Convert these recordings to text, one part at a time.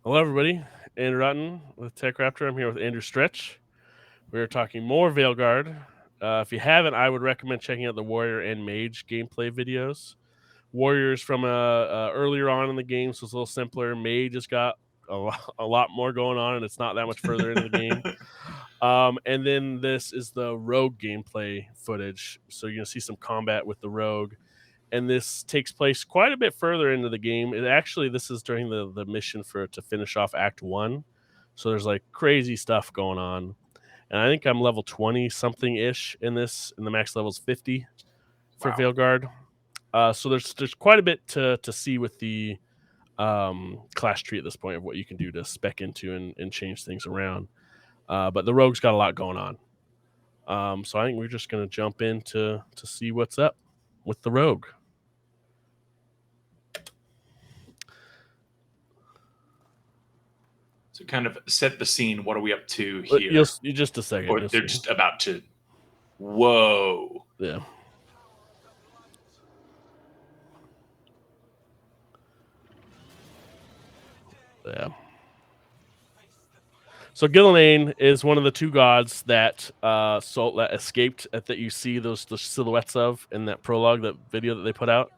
Hello, everybody. Andrew Rotten with TechRaptor. I'm here with Andrew Stretch. We are talking more Veilguard. If you haven't, I would recommend checking out the Warrior and Mage gameplay videos. Warrior's from earlier on in the game, so it's a little simpler. Mage has got a lot more going on, and it's not that much further into the game. And then this is the Rogue gameplay footage. So you're going to see some combat with the Rogue. And this takes place quite a bit further into the game. This is during the mission to finish off Act 1. So there's like crazy stuff going on. And I think I'm level 20 something ish in this, and the max level is 50 for Wow. Veilguard. So there's quite a bit to see with the class tree at this point of what you can do to spec into and change things around. But the Rogue's got a lot going on. So I think we're just going to jump in to see what's up with the Rogue. So kind of set the scene. What are we up to here? You just a second. Or they're just about to. Whoa. Yeah. Yeah. So Gillenane is one of the two gods that that escaped that you see the silhouettes of in that prologue, that video that they put out.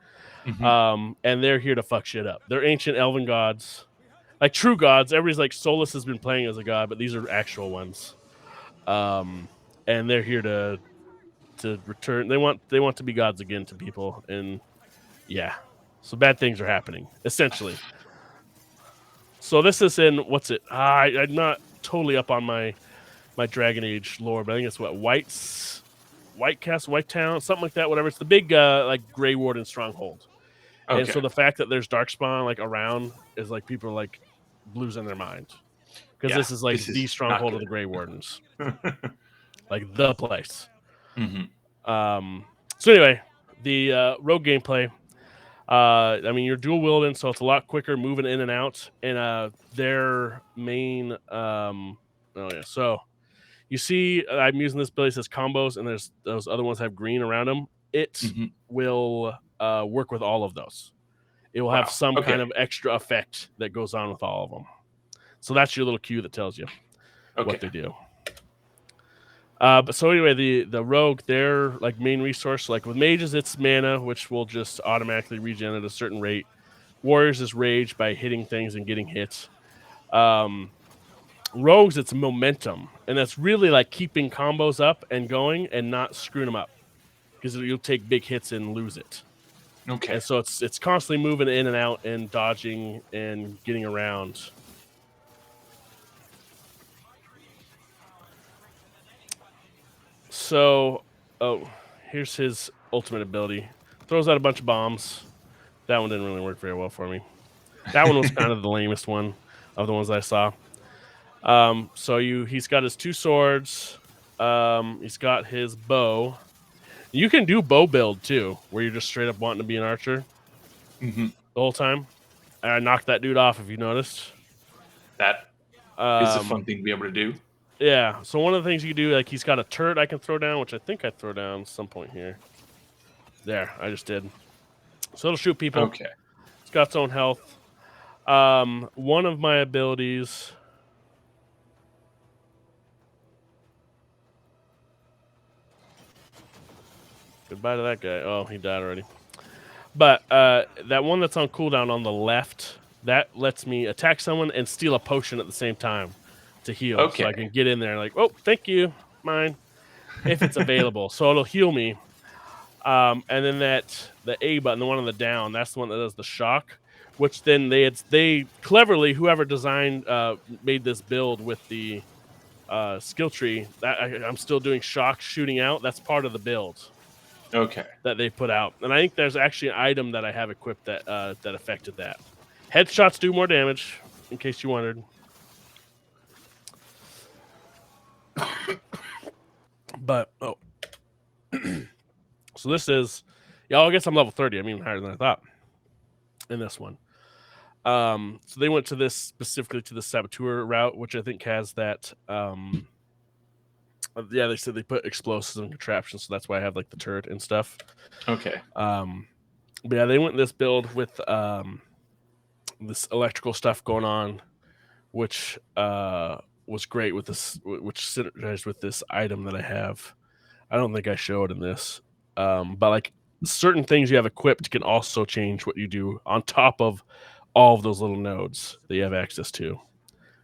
Mm-hmm. And they're here to fuck shit up. They're ancient elven gods, like true gods. Everybody's like Solus has been playing as a god, but these are actual ones. And they're here to return. They want to be gods again to people, and yeah, so bad things are happening essentially. So this is in what's it? I'm not totally up on my Dragon Age lore, but I think it's White Castle, White Town, something like that. Whatever. It's the big like Grey Warden stronghold. Okay. And so the fact that there's Darkspawn like around is like people are like losing their mind because this is like the stronghold of the Grey Wardens, like the place. Mm-hmm. So anyway, the Rogue gameplay. I mean, you're dual wielding, so it's a lot quicker moving in and out. And their main, so you see, I'm using this ability that says combos, and there's those other ones have green around them. It will work with all of those. It will have some kind of extra effect that goes on with all of them. So that's your little cue that tells you what they do. But so anyway, the Rogue, their like main resource, like with mages, it's mana, which will just automatically regen at a certain rate. Warriors is rage by hitting things and getting hits. Rogues, it's momentum, and that's really like keeping combos up and going and not screwing them up, because you'll take big hits and lose it. Okay. And so it's constantly moving in and out and dodging and getting around. So, here's his ultimate ability. Throws out a bunch of bombs. That one didn't really work very well for me. That one was kind of the lamest one of the ones I saw. So he's got his two swords. He's got his bow. You can do bow build too, where you're just straight up wanting to be an archer the whole time. I knocked that dude off, if you noticed. That is a fun thing to be able to do. Yeah. So one of the things you can do, like he's got a turret I can throw down, which I think I throw down at some point here. There, I just did. So it'll shoot people. Okay. It's got its own health. One of my abilities. Goodbye to that guy. Oh, he died already. But that one that's on cooldown on the left, that lets me attack someone and steal a potion at the same time to heal. Okay. So I can get in there and like, oh, thank you, mine, if it's available. So it'll heal me. And then the A button, the one on the down, that's the one that does the shock, which then they cleverly, whoever designed made this build with the skill tree. That I'm still doing shock shooting out. That's part of the build. Okay. That they put out, and I think there's actually an item that I have equipped that that affected that. Headshots do more damage, in case you wondered. But so this is, I guess I'm level 30. I'm even higher than I thought in this one. So they went to this specifically to the Saboteur route, which I think has that. Yeah, they said they put explosives and contraptions, so that's why I have like the turret and stuff. Okay. But yeah, they went this build with this electrical stuff going on, which was great with this, which synergized with this item that I have. I don't think I showed in this, but like certain things you have equipped can also change what you do on top of all of those little nodes that you have access to,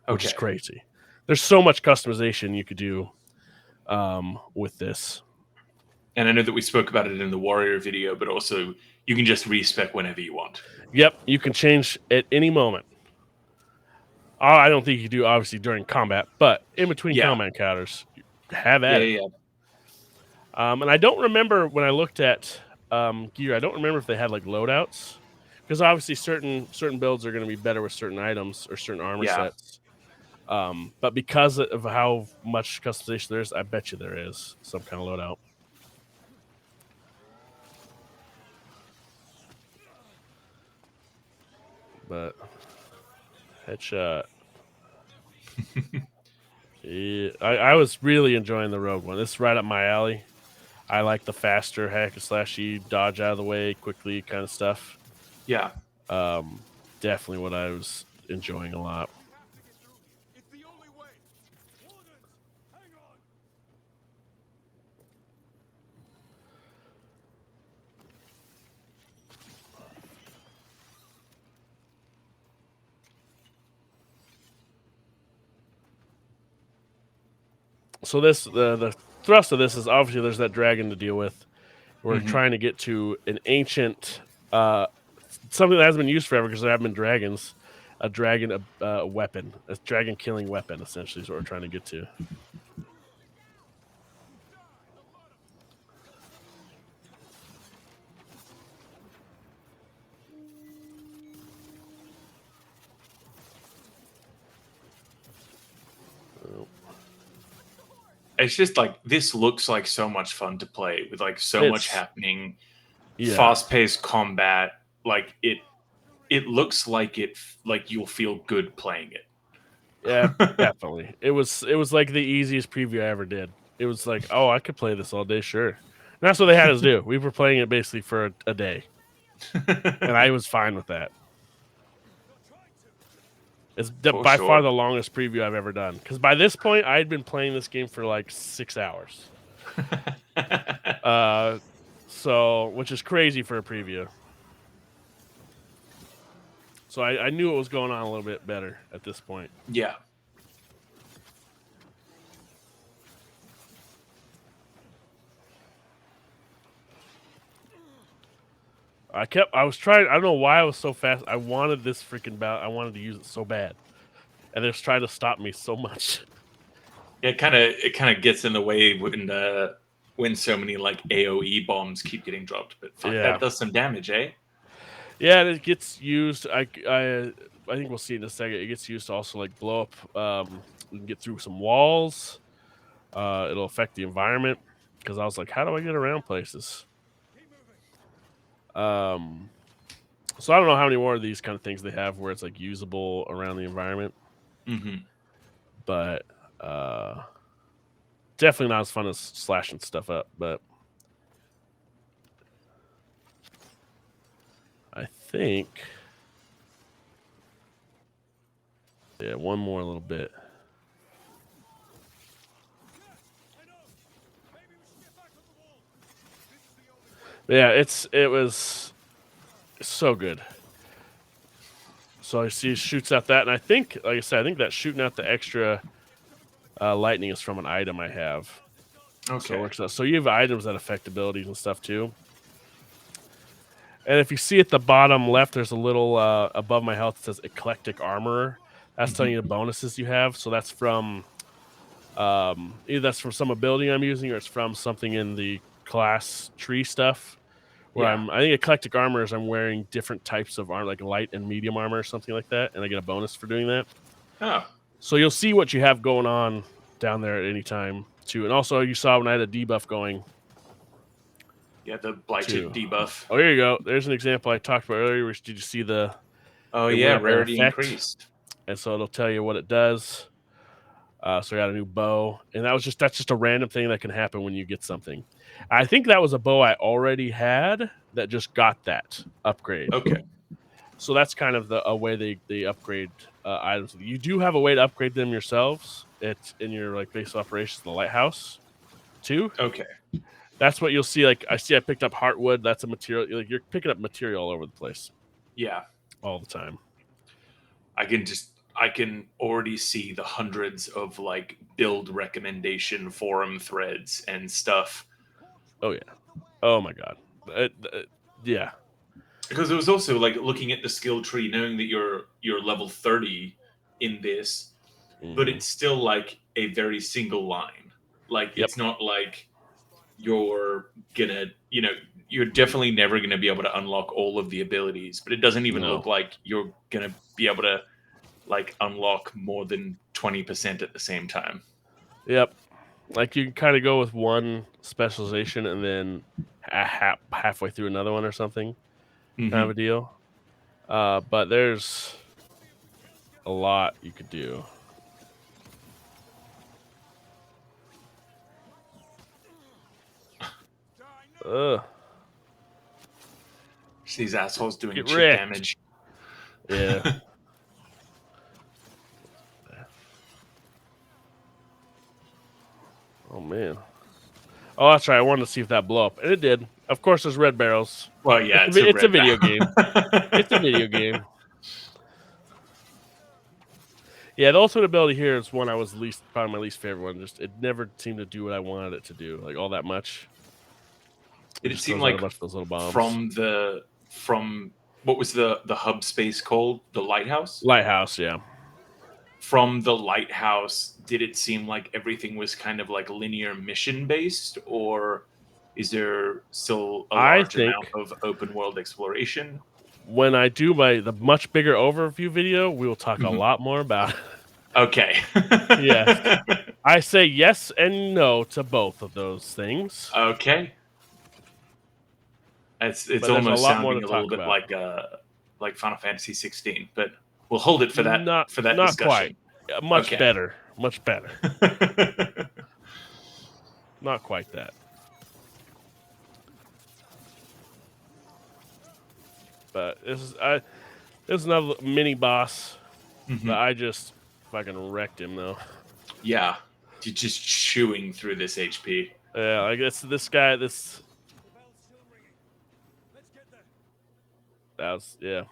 which is crazy. There's so much customization you could do with this. And I know that we spoke about it in the Warrior video, but also you can just respec whenever you want. Yep, you can change at any moment. I don't think you do, obviously, during combat, but in between combat encounters, have at it. And I don't remember when I looked at gear, I don't remember if they had like loadouts, because obviously certain builds are going to be better with certain items or certain armor sets. But because of how much customization there is, I bet you there is some kind of loadout. But headshot. Yeah, I was really enjoying the rogue one. This is right up my alley. I like the faster hack and slashy, dodge out of the way quickly kind of stuff. Yeah. Definitely what I was enjoying a lot. So this the thrust of this is obviously there's that dragon to deal with. We're trying to get to an ancient something that hasn't been used forever because there haven't been dragons. A dragon weapon, a dragon killing weapon, essentially is what we're trying to get to. It's just like this looks like so much fun to play with, like so much happening, fast-paced combat. Like it looks like you'll feel good playing it. Yeah, definitely. It was like the easiest preview I ever did. It was like, oh, I could play this all day, sure. And that's what they had us do. We were playing it basically for a day, and I was fine with that. It's by far the longest preview I've ever done. Because by this point, I had been playing this game for like 6 hours. So, which is crazy for a preview. So I knew what was going on a little bit better at this point. Yeah. I was trying, I don't know why I was so fast. I wanted this freaking bout. I wanted to use it so bad. And they're trying to stop me so much. It kind of gets in the way when so many like AoE bombs keep getting dropped, but fuck, that does some damage, eh? Yeah, it gets used. I think we'll see in a second. It gets used to also like blow up. We can get through some walls. It'll affect the environment because I was like, how do I get around places? So I don't know how many more of these kind of things they have where it's like usable around the environment. But definitely not as fun as slashing stuff up. But I think, yeah, one more little bit. Yeah, it was so good. So I see he shoots out that, and I think, like I said, I think that shooting out the extra lightning is from an item I have. Okay. So it works out. So you have items that affect abilities and stuff too. And if you see at the bottom left, there's a little above my health that says Eclectic Armorer. That's telling you the bonuses you have. So that's from either that's from some ability I'm using, or it's from something in the class tree stuff. Where I think Eclectic Armor is I'm wearing different types of armor, like light and medium armor or something like that, and I get a bonus for doing that. Oh. So you'll see what you have going on down there at any time too. And also you saw when I had a debuff going. Yeah, the blighted debuff. Oh, here you go. There's an example I talked about earlier. Did you see the? Oh yeah, rarity increased. And so it'll tell you what it does. So I got a new bow, and that's just a random thing that can happen when you get something. I think that was a bow I already had that just got that upgrade. Okay. So that's kind of a way they upgrade items. You do have a way to upgrade them yourselves. It's in your like base operations, the lighthouse, too. Okay. That's what you'll see. Like I picked up heartwood. That's a material. Like you're picking up material all over the place. Yeah. All the time. I can already see the hundreds of like build recommendation forum threads and stuff. Oh yeah. Oh my god. Yeah. Because it was also like looking at the skill tree, knowing that you're level 30 in this, but it's still like a very single line. Like it's not like you're gonna, you're definitely never gonna be able to unlock all of the abilities, but it doesn't even look like you're gonna be able to like unlock more than 20% at the same time. Yep. Like you can kind of go with one specialization and then halfway through another one or something, kind of a deal. But there's a lot you could do. Ugh. These assholes doing chip damage. Yeah. Oh man. Oh, that's right. I wanted to see if that blew up, and it did. Of course, there's red barrels. Well, yeah, it's a video game. It's a video game. Yeah, the ultimate ability here is one I was probably my least favorite one. Just it never seemed to do what I wanted it to do, like all that much. Did it seem like a bunch of those little bombs from what was the hub space called? The lighthouse? Lighthouse, yeah. From the lighthouse, did it seem like everything was kind of like linear mission based, or is there still a large amount of open world exploration? When I do the much bigger overview video, we will talk a lot more about it. Okay. Yes. I say yes and no to both of those things. Okay. It's almost sounding a little bit like Final Fantasy 16, but we'll hold it for that not discussion. Quite. Much better. Much better. Not quite that. But this is another mini boss that I just fucking wrecked him though. Yeah. You're just chewing through this HP. Yeah, I guess this guy that was It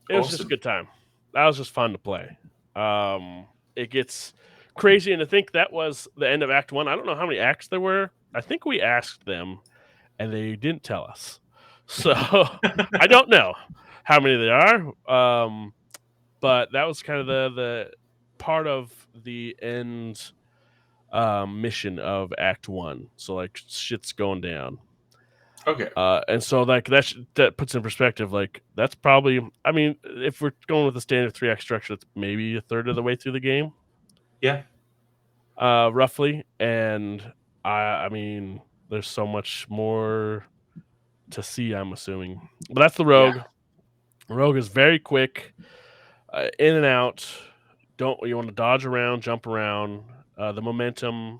was just a good time. That was just fun to play. It gets crazy, and I think that was the end of Act 1. I don't know how many acts there were. I think we asked them, and they didn't tell us. So I don't know how many there are. But that was kind of the part of the end mission of Act 1. So like shit's going down. Okay. And so like that puts in perspective, like that's probably, I mean, if we're going with the standard 3 act structure, that's maybe a third of the way through the game. Yeah. Roughly. And I mean, there's so much more to see, I'm assuming. But that's the rogue. Yeah. Rogue is very quick, in and out. You want to dodge around, jump around. The momentum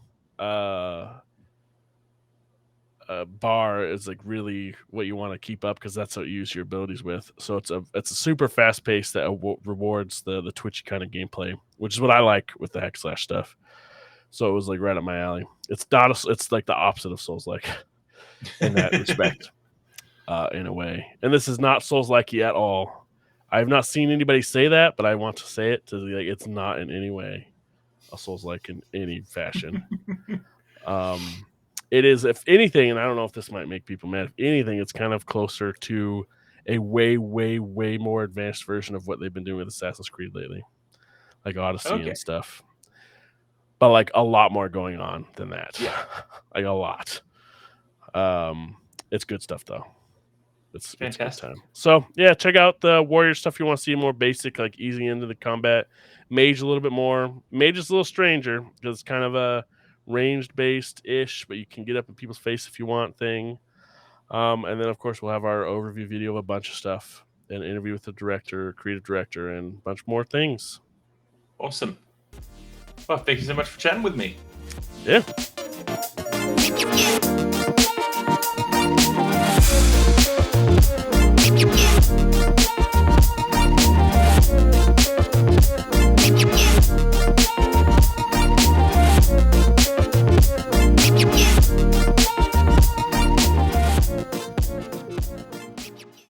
bar is like really what you want to keep up because that's what you use your abilities with. So it's a super fast pace that rewards the twitchy kind of gameplay, which is what I like with the hack slash stuff. So it was like right up my alley. It's like the opposite of Souls-like in that respect, in a way. And this is not Souls-like at all. I have not seen anybody say that, but I want to say it to like it's not in any way a Souls-like in any fashion. It is, if anything, and I don't know if this might make people mad, if anything, it's kind of closer to a way, way, way more advanced version of what they've been doing with Assassin's Creed lately, like Odyssey and stuff. But like a lot more going on than that. Yeah. Like a lot. It's good stuff though. It's fantastic. It's good time. So yeah, check out the warrior stuff. You want to see more basic, like easy into the combat. Mage a little bit more. Mage is a little stranger because it's kind of a ranged based ish, but you can get up in people's face if you want thing. And then of course we'll have our overview video of a bunch of stuff, an interview with the director, creative director, and a bunch more things. Awesome. Well, thank you so much for chatting with me. Yeah.